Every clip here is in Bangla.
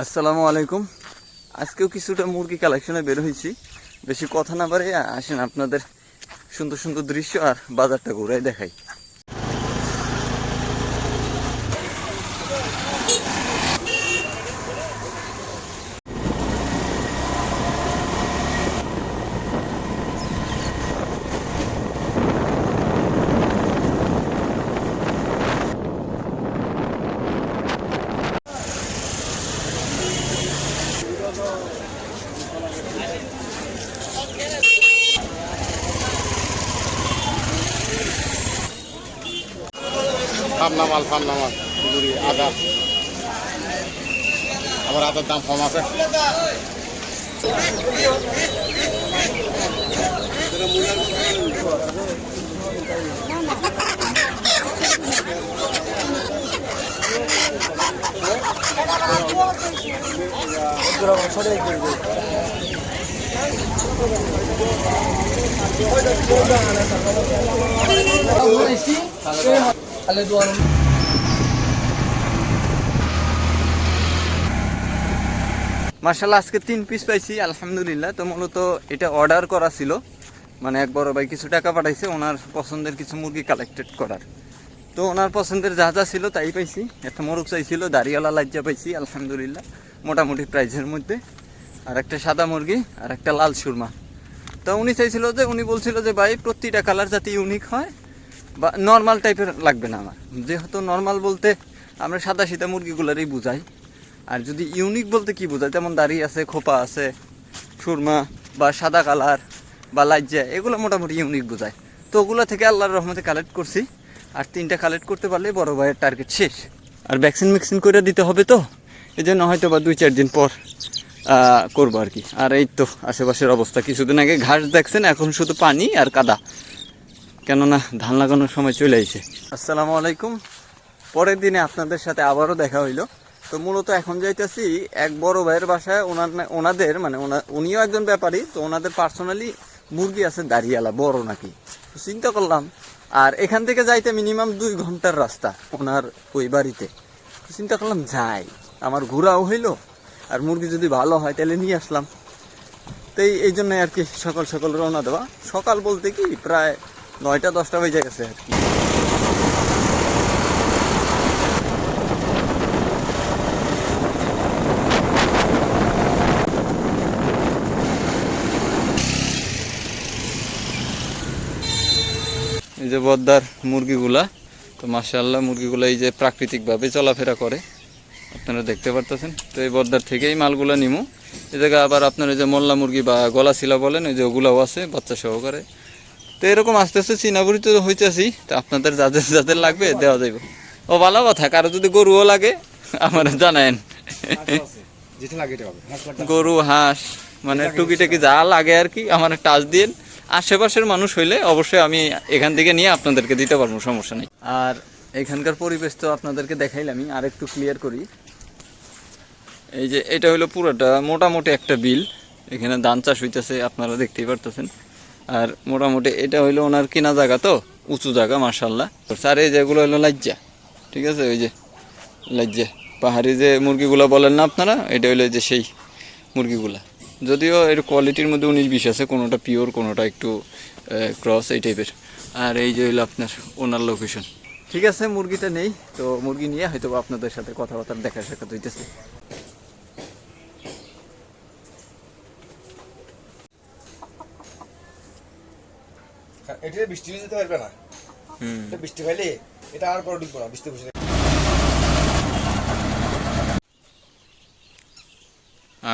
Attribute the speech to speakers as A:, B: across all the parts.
A: আসসালামু আলাইকুম। আজকেও কিছুটা মুরগি কালেকশনে বের হয়েছি। বেশি কথা না পারে আসেন আপনাদের সুন্দর সুন্দর দৃশ্য আর বাজারটা ঘুরাই দেখাই।
B: ফান্না মাল গুড়ি আদা আমার আদার দাম কম আছে।
A: মার্শাল্লাহ আজকে 3 পিস পাইছি আলহামদুলিল্লাহ। তো মূলত এটা অর্ডার করা ছিল, মানে এক বড় ভাই কিছু টাকা পাঠাইছে ওনার পছন্দের কিছু মুরগি কালেক্টেড করার। তো ওনার পছন্দের যা যা ছিল তাই পাইছি। একটা মোরগ চাইছিল, দাড়িওয়ালা লাজ্জা পাইছি আলহামদুলিল্লাহ মোটামুটি প্রাইসের মধ্যে। আর একটা সাদা মুরগি আর একটা লাল সুরমা। তো উনি চাইছিল যে, উনি বলছিল যে ভাই প্রতিটা কালার যাতে ইউনিক হয় বা নর্মাল টাইপের লাগবে না আমার। যেহেতু নর্মাল বলতে আমরা সাদা সিধা মুরগিগুলোরই বুঝাই, আর যদি ইউনিক বলতে কি বোঝায়, যেমন দাড়ি আছে, খোপা আছে, সুরমা বা সাদা কালার বা লাজ্জা, এগুলো মোটামুটি ইউনিক বোঝায়। তো ওগুলো থেকে আল্লাহর রহমতে কালেক্ট করছি। আর 3টা কালেক্ট করতে পারলে বড় ভাইয়ের টার্গেট শেষ। আর ভ্যাকসিন করে দিতে হবে, তো এই জন্য হয়তো বা 2-4 দিন পর করবো আর কি। আর এই তো আশেপাশের অবস্থা, কিছুদিন আগে ঘাস দেখছেন, এখন শুধু পানি আর কাদা, কেননা ধান লাগানোর সময় চলে আইছে। আসসালামু আলাইকুম। পরের দিনে আপনাদের সাথে আবারও দেখা হইলো। তো মূলত এখন যাইতেছি এক বড় ভাইয়ের বাসায়। ওনাদের মানে উনিও একজন ব্যাপারী, তো ওনাদের পার্সোনালি মুরগি আছে দাঁড়িয়ালা বড় নাকি। তো চিন্তা করলাম, আর এখান থেকে যাইতে মিনিমাম 2 ঘন্টার রাস্তা ওনার ওই বাড়িতে। তো চিন্তা করলাম যাই, আমার ঘোরাও হইলো, আর মুরগি যদি ভালো হয় তাহলে নিয়ে আসলাম। তো এই জন্য আর কি সকাল সকাল রওনা দেওয়া। সকাল বলতে কি প্রায় 9টা-10টা বেজে গেছে আর কি। এই যে বদ্দার মুরগিগুলা, তো মাশাআল্লাহ মুরগিগুলা এই যে প্রাকৃতিকভাবে চলাফেরা করে, আপনারা দেখতে পারতেছেন। তো এই বদ্দার থেকেই মালগুলা নিমু। এই জায়গায় আবার আপনার এই যে মোল্লা মুরগি বা গলাশিলা বলেন, ওই যে ওগুলাও আছে বাচ্চা সহকারে। তো এরকম আস্তে আস্তে চিনাবুড়ি তো হইতেছি। তো আপনাদের যাদের যাদের লাগবে দেওয়া যাইব। ও ভালো কথা, কারো যদি গরুও লাগে আমার জানায়েন। গরু, হাঁস, মানে টুকিটাকি যা লাগে আর কি আমার টাচ দিন। আশেপাশের মানুষ হইলে অবশ্যই আমি এখান থেকে নিয়ে আপনাদেরকে দিতে পারবো, সমস্যা নেই। আর এখানকার পরিবেশ তো আপনাদেরকে দেখাইলামই, আর একটু ক্লিয়ার করি। এই যে এটা হলো পুরোটা মোটামুটি একটা বিল, এখানে ধান চাষ হইতেছে আপনারা দেখতেই পারতেছেন। আর মোটামুটি এটা হইলো ওনার কিনা জায়গা, তো উঁচু জায়গা মাশাআল্লাহ। আর এই যেগুলো হলো লাজ্জা, ঠিক আছে, ওই যে লাজ্জা পাহাড়ি যে মুরগিগুলো বলেন না আপনারা, এটা হইলো যে সেই মুরগিগুলা। যদিও এর কোয়ালিটির মধ্যে 19-20 আছে, কোনোটা পিওর কোনোটা একটু ক্রস এই টাইপের। আর এই যে হইলো আপনার ওনার লোকেশন। ঠিক আছে, মুরগিটা নেই, তো মুরগি নিয়ে হয়তো আপনাদের সাথে কথাবার্তা দেখা সাক্ষাৎ হইতেছে।
B: এটা বৃষ্টি যেতে পারবে না, বৃষ্টি হইলে এটা আর বড় ডিপো না, বৃষ্টি বসে।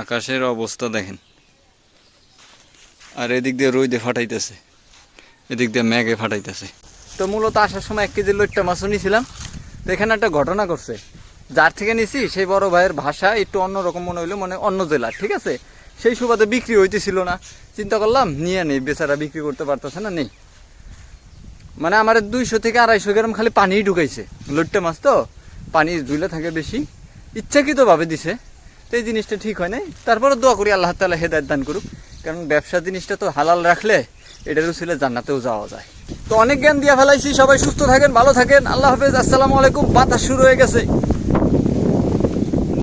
A: আকাশের অবস্থা দেখেন, আর এদিক দিয়ে রোদে ফাটাইতেছে, এদিক দিয়ে মেঘে ফাটাইতেছে। তো মূলত আসার সময় 1 কেজি লইট্টা মাছও নিয়েছিলাম। তো এখানে একটা ঘটনা করছে, যার থেকে নিছি সেই বড় ভাইয়ের ভাষা একটু অন্যরকম মনে হইলো, মানে অন্য জেলার, ঠিক আছে। সেই সুবাদে বিক্রি হইতেছিল না, চিন্তা করলাম নিয়ে নেই, বেচারা বিক্রি করতে পারতেছে না, নেই। মানে আমার 200 থেকে 250 গ্রাম খালি পানিই ঢুকাইছে। লইট্টা মাছ তো পানি ধুইলে থাকে বেশি, ইচ্ছাকৃতভাবে দিছে। তো এই জিনিসটা ঠিক হয় নাই। তারপরে দোয়া করি আল্লাহ তাআলা হেদায়েত দান করুক, কারণ ব্যবসা জিনিসটা তো হালাল রাখলে এটার উসিলে জান্নাতেও যাওয়া যায়। তো অনেক জ্ঞান দিয়ে ফেলাইছি। সবাই সুস্থ থাকেন, ভালো থাকেন, আল্লাহ হাফেজ, আসসালামু আলাইকুম। বাতাস শুরু হয়ে গেছে।